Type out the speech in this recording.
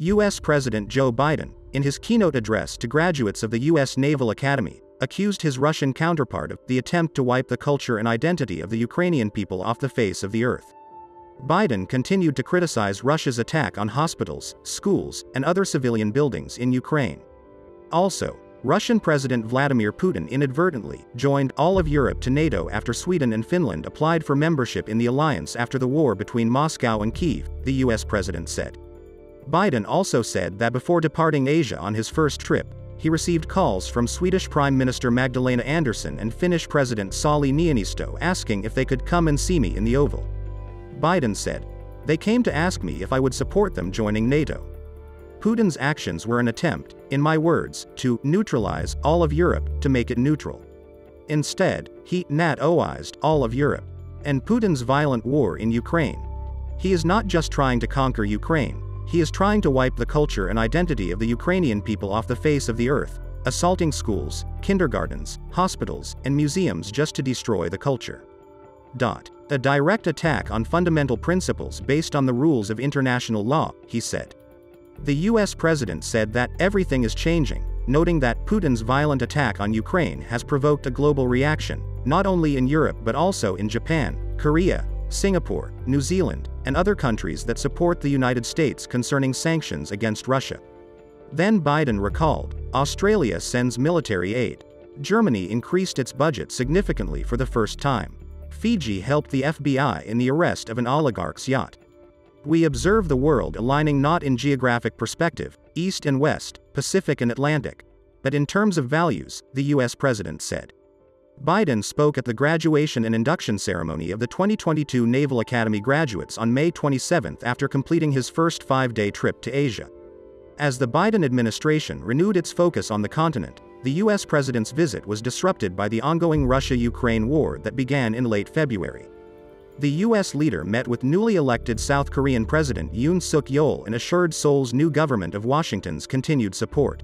U.S. President Joe Biden, in his keynote address to graduates of the U.S. Naval Academy, accused his Russian counterpart of the attempt to wipe the culture and identity of the Ukrainian people off the face of the earth. Biden continued to criticize Russia's attack on hospitals, schools, and other civilian buildings in Ukraine. Also, Russian President Vladimir Putin inadvertently joined all of Europe to NATO after Sweden and Finland applied for membership in the alliance after the war between Moscow and Kyiv, the U.S. president said. Biden also said that before departing Asia on his first trip, he received calls from Swedish Prime Minister Magdalena Andersson and Finnish President Sauli Niinisto asking if they could come and see me in the Oval. Biden said, "They came to ask me if I would support them joining NATO." Putin's actions were an attempt, in my words, to neutralize all of Europe to make it neutral. Instead, he NATOized all of Europe. And Putin's violent war in Ukraine. He is not just trying to conquer Ukraine, he is trying to wipe the culture and identity of the Ukrainian people off the face of the earth, assaulting schools, kindergartens, hospitals, and museums just to destroy the culture. A direct attack on fundamental principles based on the rules of international law, he said. The U.S. president said that everything is changing, noting that Putin's violent attack on Ukraine has provoked a global reaction, not only in Europe but also in Japan, Korea, Singapore, New Zealand, and other countries that support the United States concerning sanctions against Russia. Then Biden recalled, Australia sends military aid. Germany increased its budget significantly for the first time. Fiji helped the FBI in the arrest of an oligarch's yacht. We observe the world aligning not in geographic perspective, east and west, Pacific and Atlantic, but in terms of values, the U.S. president said. Biden spoke at the graduation and induction ceremony of the 2022 Naval Academy graduates on May 27 after completing his first 5-day trip to Asia. As the Biden administration renewed its focus on the continent, the U.S. president's visit was disrupted by the ongoing Russia-Ukraine war that began in late February. The U.S. leader met with newly elected South Korean President Yoon Suk-yeol and assured Seoul's new government of Washington's continued support.